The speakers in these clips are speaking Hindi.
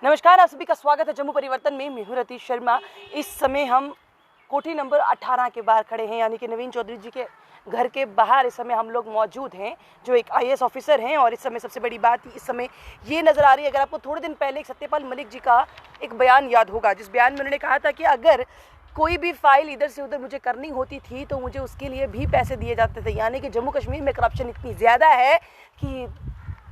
नमस्कार, आप सभी का स्वागत है जम्मू परिवर्तन में। मैं हूं रतीश शर्मा। इस समय हम कोठी नंबर 18 के बाहर खड़े हैं, यानी कि नवीन चौधरी जी के घर के बाहर इस समय हम लोग मौजूद हैं, जो एक आईएएस ऑफिसर हैं। और इस समय सबसे बड़ी बात इस समय ये नज़र आ रही है, अगर आपको थोड़े दिन पहले एक सत्यपाल मलिक जी का एक बयान याद होगा, जिस बयान में उन्होंने कहा था कि अगर कोई भी फाइल इधर से उधर मुझे करनी होती थी तो मुझे उसके लिए भी पैसे दिए जाते थे। यानी कि जम्मू कश्मीर में करप्शन इतनी ज़्यादा है कि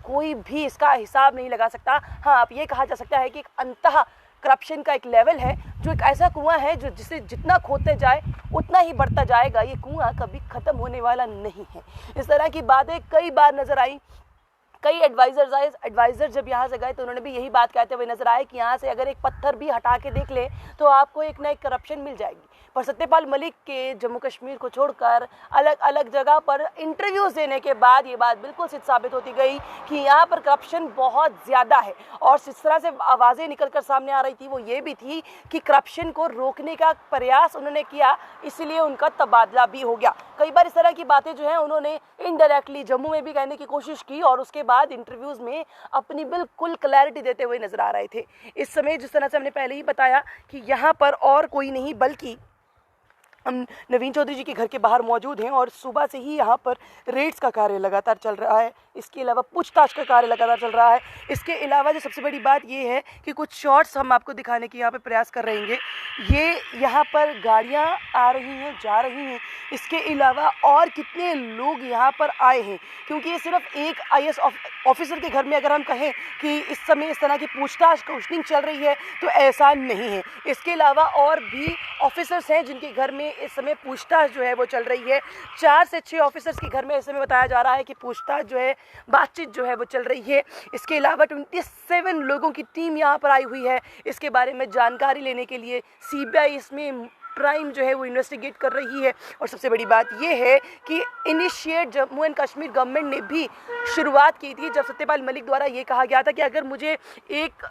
कोई भी इसका हिसाब नहीं लगा सकता। हाँ, आप ये कहा जा सकता है कि एक अंतः करप्शन का एक लेवल है, जो एक ऐसा कुआं है जो जिसे जितना खोदते जाए उतना ही बढ़ता जाएगा। ये कुआं कभी ख़त्म होने वाला नहीं है। इस तरह की बातें कई बार नज़र आई। कई एडवाइज़र जब यहाँ से गए तो उन्होंने भी यही बात कहते हुए नजर आए कि यहाँ से अगर एक पत्थर भी हटा के देख ले तो आपको एक ना एक करप्शन मिल जाएगी। पर सत्यपाल मलिक के जम्मू कश्मीर को छोड़कर अलग अलग जगह पर इंटरव्यूज़ देने के बाद ये बात बिल्कुल सिद्ध साबित होती गई कि यहाँ पर करप्शन बहुत ज़्यादा है। और जिस तरह से आवाज़ें निकल कर सामने आ रही थी वो ये भी थी कि करप्शन को रोकने का प्रयास उन्होंने किया, इसलिए उनका तबादला भी हो गया। कई बार इस तरह की बातें जो हैं उन्होंने इनडायरेक्टली जम्मू में भी कहने की कोशिश की और उसके बाद इंटरव्यूज़ में अपनी बिल्कुल क्लैरिटी देते हुए नज़र आ रहे थे। इस समय जिस तरह से हमने पहले ही बताया कि यहाँ पर और कोई नहीं बल्कि हम नवीन चौधरी जी के घर के बाहर मौजूद हैं और सुबह से ही यहाँ पर रेड्स का कार्य लगातार चल रहा है। इसके अलावा पूछताछ का कार्य लगातार चल रहा है। इसके अलावा जो सबसे बड़ी बात ये है कि कुछ शॉट्स हम आपको दिखाने की यहाँ पे प्रयास कर रहे हैं। ये यहाँ पर गाड़ियाँ आ रही हैं, जा रही हैं। इसके अलावा और कितने लोग यहाँ पर आए हैं, क्योंकि ये सिर्फ एक आईएएस ऑफिसर के घर में अगर हम कहें कि इस समय इस तरह की पूछताछ क्वेश्चनिंग चल रही है तो ऐसा नहीं है। इसके अलावा और भी ऑफिसर्स हैं जिनके घर में इस समय पूछताछ जो है वो चल रही है। 4 से 6 ऑफिसर्स के घर में इस समय बताया जा रहा है कि पूछताछ जो है, बातचीत जो है वो चल रही है। इसके अलावा 27 लोगों की टीम यहाँ पर आई हुई है इसके बारे में जानकारी लेने के लिए। सीबीआई इसमें प्राइम जो है वो इन्वेस्टिगेट कर रही है। और सबसे बड़ी बात ये है कि initiate Jammu and Kashmir government ने भी शुरुआत की थी, जब सत्यपाल मलिक द्वारा ये कहा गया था कि अगर मुझे एक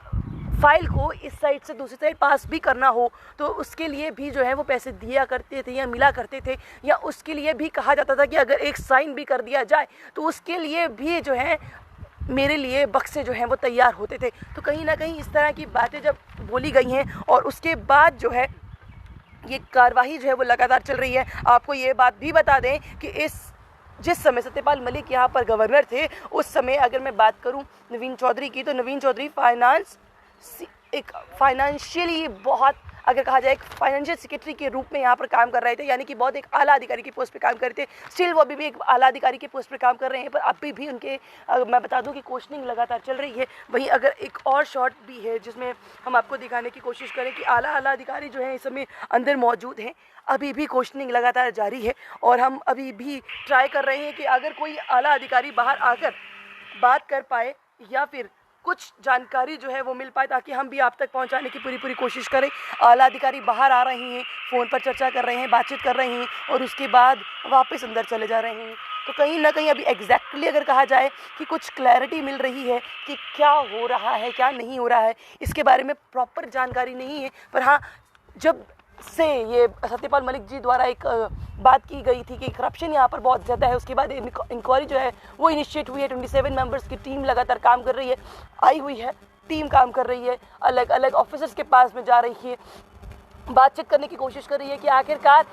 फाइल को इस साइड से दूसरी साइड पास भी करना हो तो उसके लिए भी जो है वो पैसे दिया करते थे या मिला करते थे, या उसके लिए भी कहा जाता था कि अगर एक साइन भी कर दिया जाए तो उसके लिए भी जो है मेरे लिए बक्से जो हैं वो तैयार होते थे। तो कहीं ना कहीं इस तरह की बातें जब बोली गई हैं और उसके बाद जो है ये कार्रवाई जो है वो लगातार चल रही है। आपको ये बात भी बता दें कि जिस समय सत्यपाल मलिक यहाँ पर गवर्नर थे उस समय अगर मैं बात करूँ नवीन चौधरी की, तो नवीन चौधरी एक फाइनेंशियली बहुत, अगर कहा जाए, एक फाइनेंशियल सेक्रेटरी के रूप में यहाँ पर काम कर रहे थे, यानी कि बहुत एक आला अधिकारी की पोस्ट पे काम करते थे। स्टिल वो अभी भी एक आला अधिकारी की पोस्ट पे काम कर रहे हैं, पर अभी भी उनके मैं बता दूं कि क्वेश्चनिंग लगातार चल रही है। वहीं अगर एक और शॉट भी है जिसमें हम आपको दिखाने की कोशिश करें कि आला अधिकारी जो है इस समय अंदर मौजूद हैं, अभी भी क्वेश्चनिंग लगातार जारी है। और हम अभी भी ट्राई कर रहे हैं कि अगर कोई आला अधिकारी बाहर आकर बात कर पाए या फिर कुछ जानकारी जो है वो मिल पाए, ताकि हम भी आप तक पहुंचाने की पूरी कोशिश करें। आला अधिकारी बाहर आ रहे हैं, फ़ोन पर चर्चा कर रहे हैं, बातचीत कर रहे हैं और उसके बाद वापस अंदर चले जा रहे हैं। तो कहीं ना कहीं अभी एग्जैक्टली अगर कहा जाए कि कुछ क्लैरिटी मिल रही है कि क्या हो रहा है क्या नहीं हो रहा है, इसके बारे में प्रॉपर जानकारी नहीं है। पर हाँ, जब से ये सत्यपाल मलिक जी द्वारा एक बात की गई थी कि करप्शन यहाँ पर बहुत ज़्यादा है, उसके बाद इंक्वायरी जो है वो इनिशिएट हुई है। 27 मेंबर्स की टीम लगातार काम कर रही है, आई हुई है टीम, काम कर रही है, अलग अलग ऑफिसर्स के पास में जा रही है, बातचीत करने की कोशिश कर रही है कि आखिरकार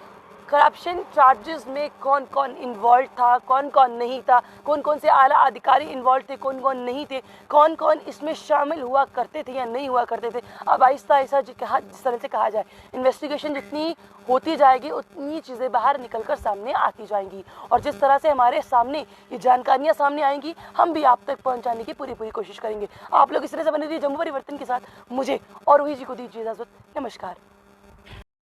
करप्शन चार्जेस में कौन कौन इन्वॉल्व था, कौन कौन नहीं था, कौन कौन से आला अधिकारी इन्वॉल्व थे, कौन कौन नहीं थे, कौन कौन इसमें शामिल हुआ करते थे या नहीं हुआ करते थे। अब आहिस्ता आहिस्ता जिस तरह से कहा जाए, इन्वेस्टिगेशन जितनी होती जाएगी उतनी चीज़ें बाहर निकल कर सामने आती जाएंगी। और जिस तरह से हमारे सामने ये जानकारियाँ सामने आएंगी, हम भी आप तक पहुँचाने की पूरी कोशिश करेंगे। आप लोग इस तरह से बने रहिए जम्मू परिवर्तन के साथ। मुझे और वही जी को दीजिए इजाज़त। नमस्कार।